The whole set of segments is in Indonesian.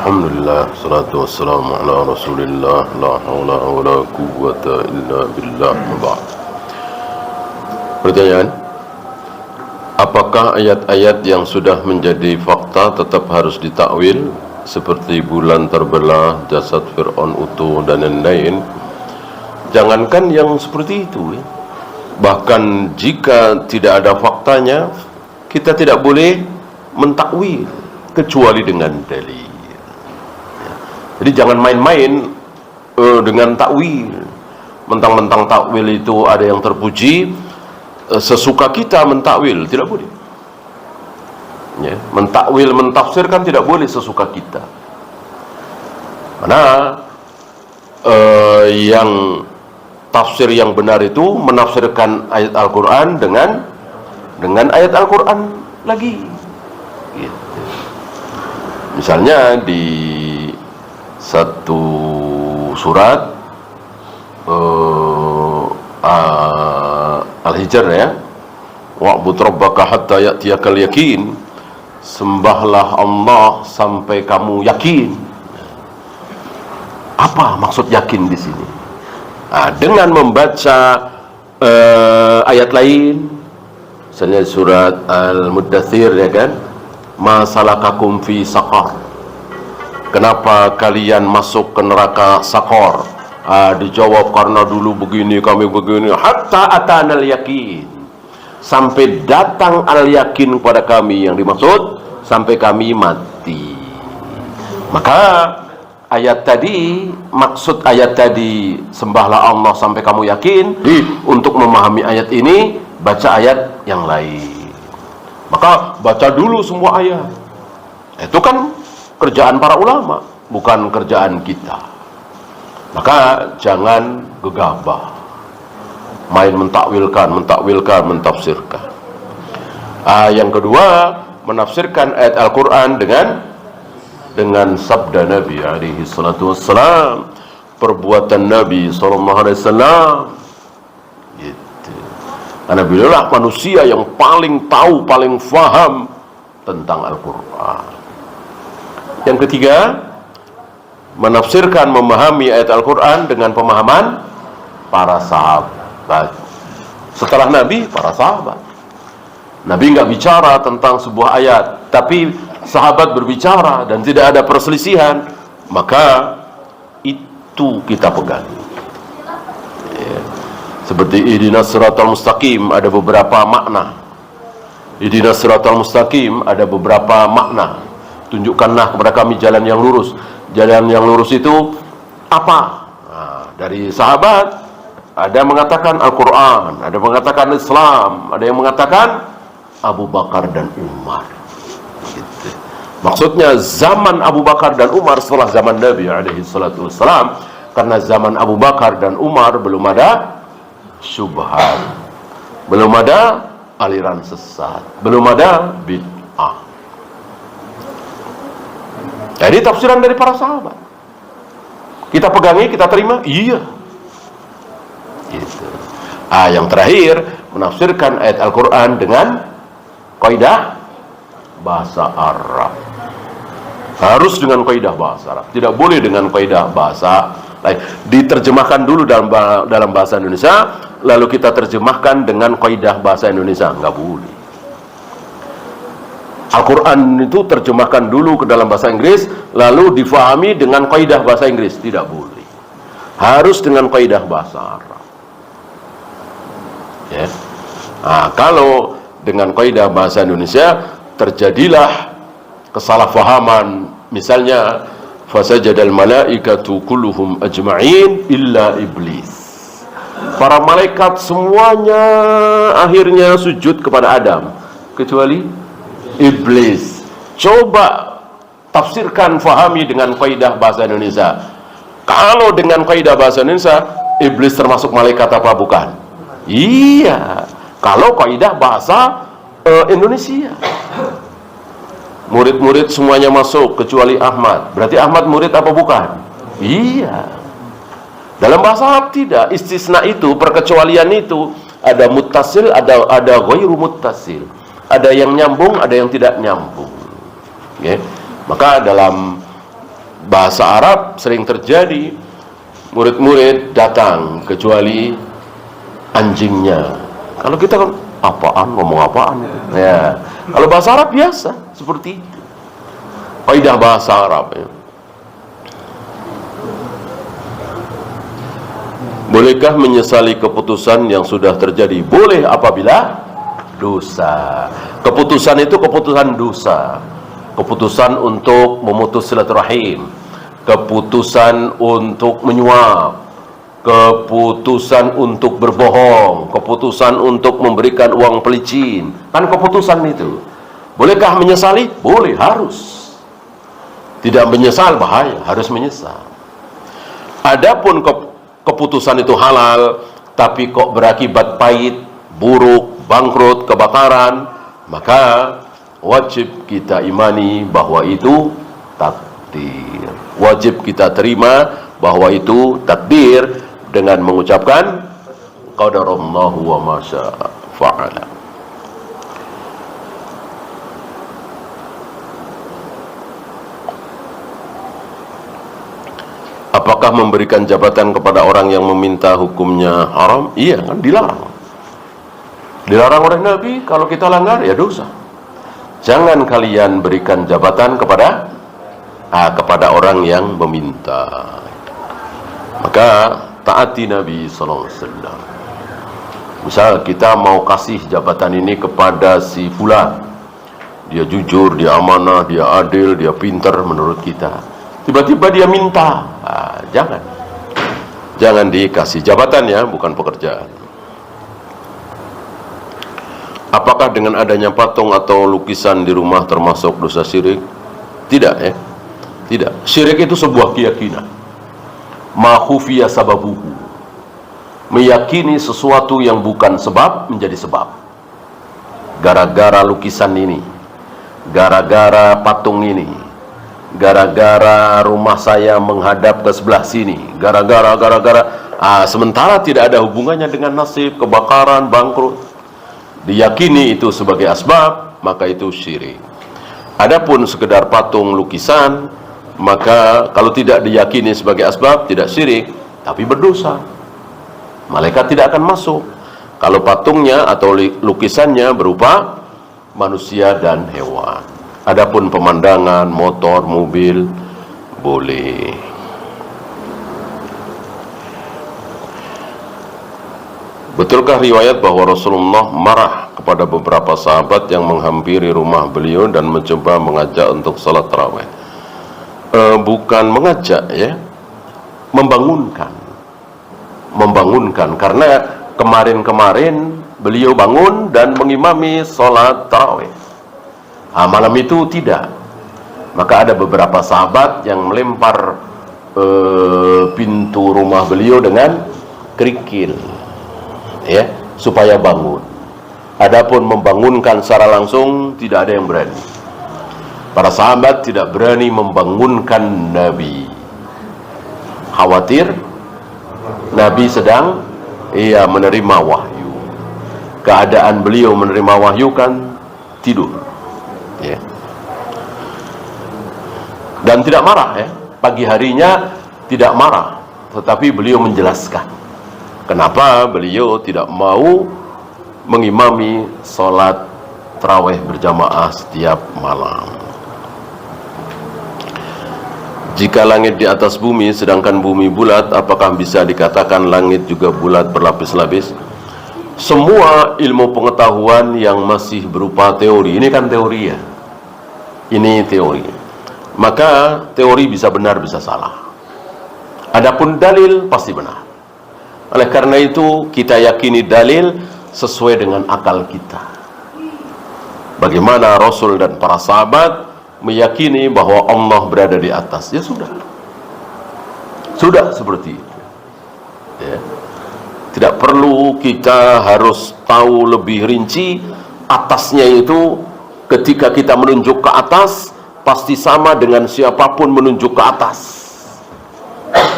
Alhamdulillah, salatu wassalamu ala rasulillah, la hawla wa la quwwata illa billah. Pertanyaan, apakah ayat-ayat yang sudah menjadi fakta tetap harus ditakwil seperti bulan terbelah, jasad Fir'aun utuh dan lain-lain? Jangankan yang seperti itu ya. Bahkan jika tidak ada faktanya, kita tidak boleh mentakwil kecuali dengan dalil. Jadi jangan main-main dengan takwil. Mentang-mentang takwil itu ada yang terpuji, sesuka kita mentakwil, tidak boleh. Ya, mentakwil, mentafsirkan tidak boleh sesuka kita. Karena yang tafsir yang benar itu menafsirkan ayat Al-Quran dengan ayat Al-Quran lagi. Gitu. Misalnya di satu surat Al-Hijr ya, wa'bud rabbaka hatta ya'tiyakal yakin, sembahlah Allah sampai kamu yakin. Apa maksud yakin di sini? Dengan membaca ayat lain, misalnya surat Al-Muddathir ya kan, ma salakakum fi saqar, kenapa kalian masuk ke neraka Sakor? Dijawab karena dulu begini, kami begini, hatta atanal yakin, sampai datang al-yakin kepada kami, yang dimaksud sampai kami mati. Maka ayat tadi, maksud ayat tadi sembahlah Allah sampai kamu yakin, untuk memahami ayat ini baca ayat yang lain. Maka baca dulu semua ayat. Itu kan kerjaan para ulama, bukan kerjaan kita. Maka jangan gegabah main mentakwilkan, mentafsirkan. Yang kedua, menafsirkan ayat Al-Quran dengan sabda Nabi alaihi salatu wassalam, perbuatan Nabi sallallahu alaihi wasallam. Gitu. Karena beliaulah manusia yang paling tahu, paling faham tentang Al-Quran. Yang ketiga, menafsirkan, memahami ayat Al-Quran dengan pemahaman para sahabat. Setelah Nabi, para sahabat. Nabi nggak bicara tentang sebuah ayat, tapi sahabat berbicara dan tidak ada perselisihan, maka itu kita pegang. Ya. Seperti ihdinas siratal mustaqim, ada beberapa makna. Ihdinas siratal mustaqim ada beberapa makna. Tunjukkanlah kepada kami jalan yang lurus. Jalan yang lurus itu apa? Dari sahabat ada yang mengatakan Al-Quran, ada yang mengatakan Islam, ada yang mengatakan Abu Bakar dan Umar. Gitu. Maksudnya zaman Abu Bakar dan Umar setelah zaman Nabi alaihi salatu wassalam, karena zaman Abu Bakar dan Umar belum ada syubhat, belum ada aliran sesat, belum ada bid'ah. Jadi tafsiran dari para sahabat kita pegangi, kita terima, iya. Gitu. Yang terakhir, menafsirkan ayat Al-Quran dengan kaidah bahasa Arab. Harus dengan kaidah bahasa Arab, tidak boleh dengan kaidah bahasa lain. Diterjemahkan dulu dalam bahasa Indonesia, lalu kita terjemahkan dengan kaidah bahasa Indonesia, nggak boleh. Al-Quran itu terjemahkan dulu ke dalam bahasa Inggris, lalu difahami dengan kaidah bahasa Inggris, tidak boleh. Harus dengan kaidah bahasa Arab. Ya. Kalau dengan kaidah bahasa Indonesia terjadilah kesalahpahaman, misalnya fasajadal malaikatu kulluhum ajma'in illa iblis. Para malaikat semuanya akhirnya sujud kepada Adam, kecuali iblis. Coba tafsirkan, fahami dengan kaidah bahasa Indonesia. Kalau dengan kaidah bahasa Indonesia, iblis termasuk malaikat apa bukan? Iya. Kalau kaidah bahasa Indonesia, murid-murid semuanya masuk kecuali Ahmad, berarti Ahmad murid apa bukan? Iya. Dalam bahasa Arab tidak, istisna itu, perkecualian itu ada muttasil, ada ghairu muttasil. Ada yang nyambung, ada yang tidak nyambung. Okay. Maka dalam bahasa Arab sering terjadi murid-murid datang kecuali anjingnya. Kalau kita kan apaan, ngomong apaan ya. Kalau bahasa Arab biasa seperti itu, kaidah bahasa Arab ya. Bolehkah menyesali keputusan yang sudah terjadi? Boleh apabila dosa. Keputusan itu keputusan dosa. Keputusan untuk memutus silaturahim, keputusan untuk menyuap, keputusan untuk berbohong, keputusan untuk memberikan uang pelicin. Kan keputusan itu. Bolehkah menyesali? Boleh, harus. Tidak menyesal bahaya, harus menyesal. Adapun keputusan itu halal, tapi kok berakibat pahit, buruk, bangkrut, kebakaran, maka wajib kita imani bahwa itu takdir. Wajib kita terima bahwa itu takdir dengan mengucapkan qadarallahu wa ma syaa fa'ala. Apakah memberikan jabatan kepada orang yang meminta hukumnya haram? Iya, kan dilarang. Dilarang oleh Nabi, kalau kita langgar ya dosa. Jangan kalian berikan jabatan kepada orang yang meminta. Maka taati Nabi sallallahu alaihi wasallam. Misal kita mau kasih jabatan ini kepada si fulan, dia jujur, dia amanah, dia adil, dia pintar menurut kita. Tiba-tiba dia minta, jangan dikasih jabatan ya, bukan pekerjaan. Apakah dengan adanya patung atau lukisan di rumah termasuk dosa syirik? Tidak ya, tidak. Syirik itu sebuah keyakinan. Ma khufiya sababuhu, meyakini sesuatu yang bukan sebab menjadi sebab. Gara-gara lukisan ini, gara-gara patung ini, gara-gara rumah saya menghadap ke sebelah sini, gara-gara sementara tidak ada hubungannya dengan nasib, kebakaran, bangkrut, diyakini itu sebagai asbab, maka itu syirik. Adapun sekedar patung lukisan, maka kalau tidak diyakini sebagai asbab, tidak syirik, tapi berdosa. Malaikat tidak akan masuk kalau patungnya atau lukisannya berupa manusia dan hewan. Adapun pemandangan, motor, mobil, boleh. Betulkah riwayat bahwa Rasulullah marah kepada beberapa sahabat yang menghampiri rumah beliau dan mencoba mengajak untuk salat tarawih? Bukan mengajak ya, membangunkan. Karena kemarin-kemarin beliau bangun dan mengimami salat tarawih. Malam itu tidak. Maka ada beberapa sahabat yang melempar pintu rumah beliau dengan kerikil ya, supaya bangun. Adapun membangunkan secara langsung tidak ada yang berani. Para sahabat tidak berani membangunkan Nabi, khawatir Nabi sedang menerima wahyu. Keadaan beliau menerima wahyu kan tidur ya. Dan tidak marah ya, pagi harinya tidak marah, tetapi beliau menjelaskan kenapa beliau tidak mau mengimami sholat tarawih berjamaah setiap malam. Jika langit di atas bumi sedangkan bumi bulat, apakah bisa dikatakan langit juga bulat berlapis-lapis? Semua ilmu pengetahuan yang masih berupa teori, ini kan teori ya, ini teori, maka teori bisa benar bisa salah. Adapun dalil pasti benar. Oleh karena itu kita yakini dalil sesuai dengan akal kita. Bagaimana Rasul dan para sahabat meyakini bahwa Allah berada di atas, ya sudah seperti itu ya. Tidak perlu kita harus tahu lebih rinci atasnya itu. Ketika kita menunjuk ke atas pasti sama dengan siapapun menunjuk ke atas,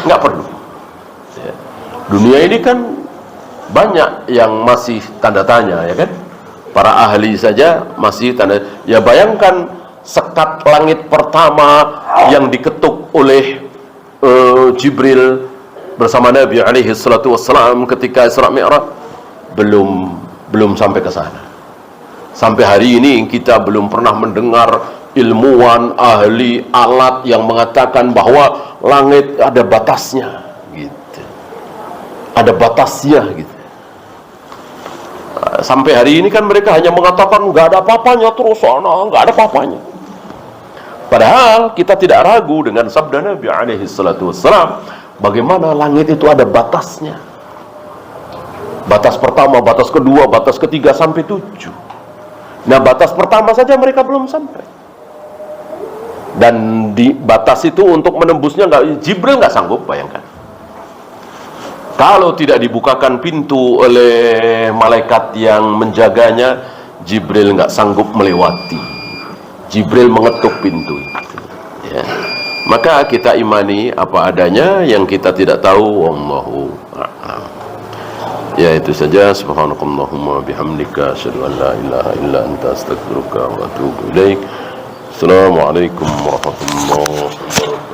nggak perlu ya. Dunia ini kan banyak yang masih tanda tanya ya kan. Para ahli saja masih tanda. Ya bayangkan sekat langit pertama yang diketuk oleh Jibril bersama Nabi alaihi salatu wassalam ketika Isra Mi'raj, belum sampai ke sana. Sampai hari ini kita belum pernah mendengar ilmuwan ahli alat yang mengatakan bahwa langit ada batasnya gitu. Ada batasnya gitu. Sampai hari ini kan mereka hanya mengatakan nggak ada apa-apanya, terus nggak ada apa-apanya. Padahal kita tidak ragu dengan sabda Nabi alaihi salatu wassalam, bagaimana langit itu ada batasnya. Batas pertama, batas kedua, batas ketiga sampai 7. Nah, batas pertama saja mereka belum sampai. Dan di batas itu untuk menembusnya Jibril nggak sanggup, bayangkan. Kalau tidak dibukakan pintu oleh malaikat yang menjaganya, Jibril nggak sanggup melewati. Jibril mengetuk pintu itu. Ya. Maka kita imani apa adanya, yang kita tidak tahu, wallahu a'lam. Ya, itu saja. Subhanakallahumma bihamdika asyhadu an la ilaha illa anta astaghfiruka wa atubu ilaik. Assalamualaikum warahmatullahi wabarakatuh.